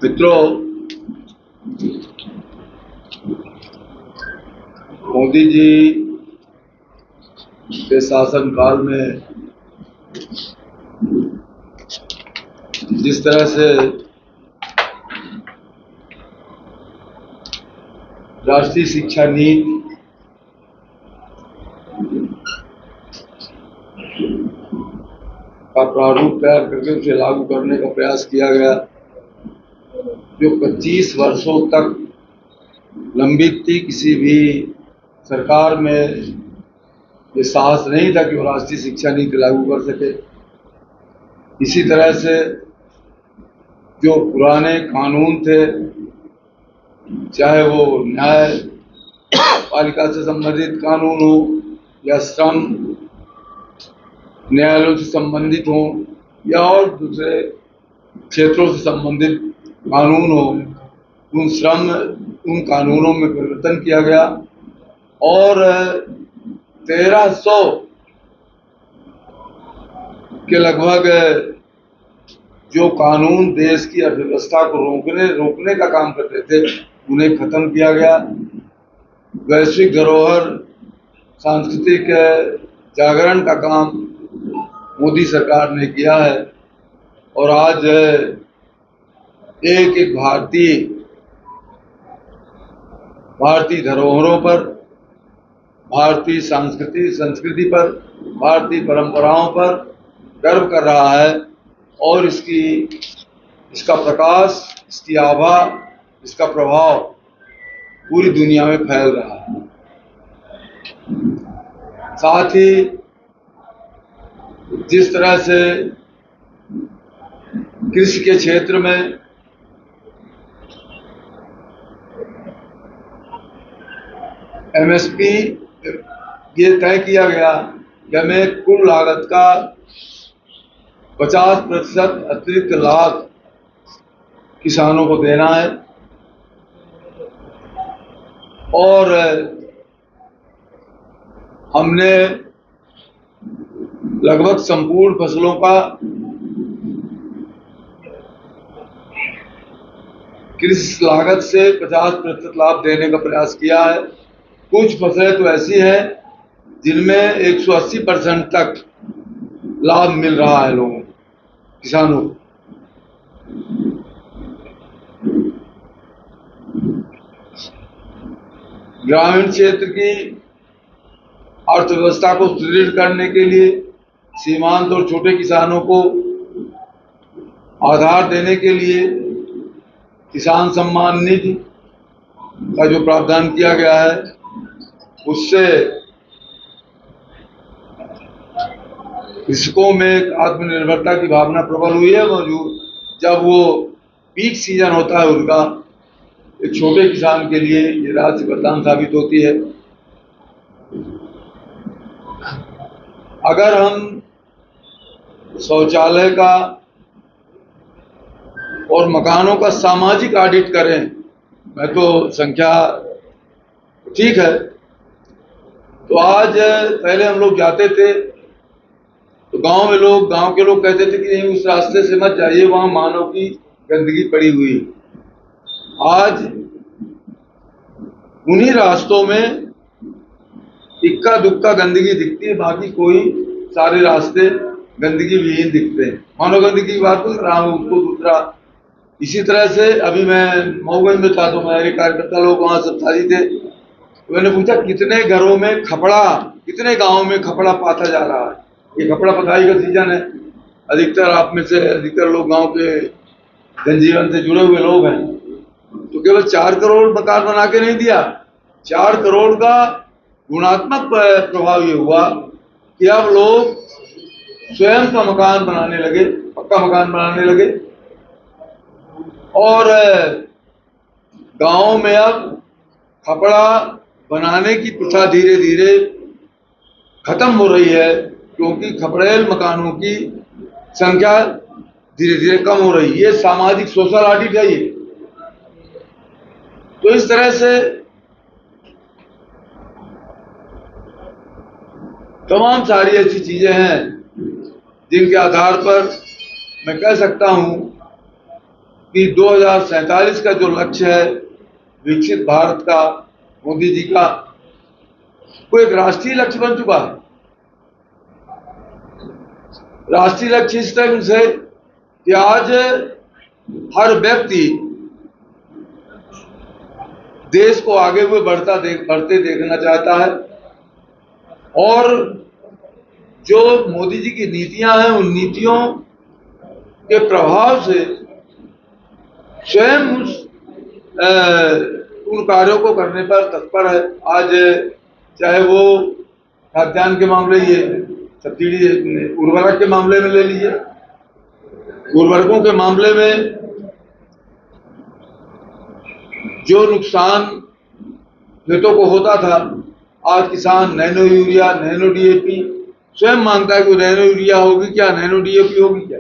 मित्रों, मोदी जी के शासनकाल में जिस तरह से राष्ट्रीय शिक्षा नीति का प्रारूप तैयार करके उसे लागू करने का प्रयास किया गया, जो 25 वर्षों तक लंबित थी, किसी भी सरकार में ये साहस नहीं था कि वो राष्ट्रीय शिक्षा नीति लागू कर सके। इसी तरह से जो पुराने कानून थे, चाहे वो न्याय पालिका से संबंधित कानून हो या श्रम न्यायालयों से संबंधित हो या और दूसरे क्षेत्रों से संबंधित कानून हो, उन कानूनों में परिवर्तन किया गया और 1300 के लगभग जो कानून देश की अर्थव्यवस्था को रोकने का काम करते थे, उन्हें खत्म किया गया। वैश्विक धरोहर सांस्कृतिक जागरण का काम मोदी सरकार ने किया है और आज एक एक भारतीय धरोहरों पर, भारतीय संस्कृति पर, भारतीय परंपराओं पर गर्व कर रहा है और इसका प्रकाश, इसकी आभा, इसका प्रभाव पूरी दुनिया में फैल रहा है। साथ ही जिस तरह से कृषि के क्षेत्र में MSP ये तय किया गया कि हमें कुल लागत का 50% अतिरिक्त लाभ किसानों को देना है और हमने लगभग संपूर्ण फसलों का कृषि लागत से 50% लाभ देने का प्रयास किया है। कुछ फसलें तो ऐसी हैं जिनमें 180% तक लाभ मिल रहा है लोगों किसानों को। ग्रामीण क्षेत्र की अर्थव्यवस्था को सुदृढ़ करने के लिए सीमांत और छोटे किसानों को आधार देने के लिए किसान सम्मान निधि का जो प्रावधान किया गया है, उससे कृषकों में एक आत्मनिर्भरता की भावना प्रबल हुई है। जब वो पीक सीजन होता है उनका, एक छोटे किसान के लिए ये राशि वरदान साबित होती है। अगर हम शौचालय का और मकानों का सामाजिक ऑडिट करें, मैं तो संख्या ठीक है, तो आज पहले हम लोग जाते थे तो गांव के लोग कहते थे कि नहीं, उस रास्ते से मत जाइए, वहां मानव की गंदगी पड़ी हुई। आज उन्हीं रास्तों में इक्का दुक्का गंदगी दिखती है, बाकी कोई सारे रास्ते गंदगी विहीन दिखते हैं। मानव गंदगी की बात कर रहा हूं, उसको दूसरा। इसी तरह से अभी मैं मऊगंज में था तो मेरे कार्यकर्ता लोग वहां सब साथी थे, तो मैंने पूछा कितने घरों में खपड़ा, कितने गांवों में खपड़ा पाता जा रहा है। ये कपड़ा पताई का सीजन है, अधिकतर आप में से अधिकतर लोग गांव के जनजीवन से जुड़े हुए लोग हैं, तो केवल 4 करोड़ मकान बना के नहीं दिया, 4 करोड़ का गुणात्मक प्रभाव ये हुआ कि अब लोग स्वयं का मकान बनाने लगे, पक्का मकान बनाने लगे और गांव में अब खपड़ा बनाने की प्रथा धीरे धीरे खत्म हो रही है, क्योंकि खपड़ेल मकानों की संख्या धीरे धीरे कम हो रही है। ये सामाजिक सोशल ऑडिट है ये। तो इस तरह से तमाम सारी ऐसी चीजें हैं जिनके आधार पर मैं कह सकता हूं कि 2047 का जो लक्ष्य है विकसित भारत का मोदी जी का, वो एक राष्ट्रीय लक्ष्य बन चुका है। राष्ट्रीय लक्ष्य इस तरह से कि आज हर व्यक्ति देश को आगे हुए बढ़ते देखना चाहता है, और जो मोदी जी की नीतियां हैं उन नीतियों के प्रभाव से स्वयं उन कार्यों को करने पर तत्पर है। आज चाहे वो खाद्यान्न के मामले, ये सब्सिडी उर्वरक के मामले में ले लीजिए, उर्वरकों के मामले में जो नुकसान खेतों को होता था, आज किसान नैनो यूरिया, नैनो डीएपी स्वयं मांगता है कि नैनो यूरिया होगी क्या, नैनो डीएपी होगी क्या।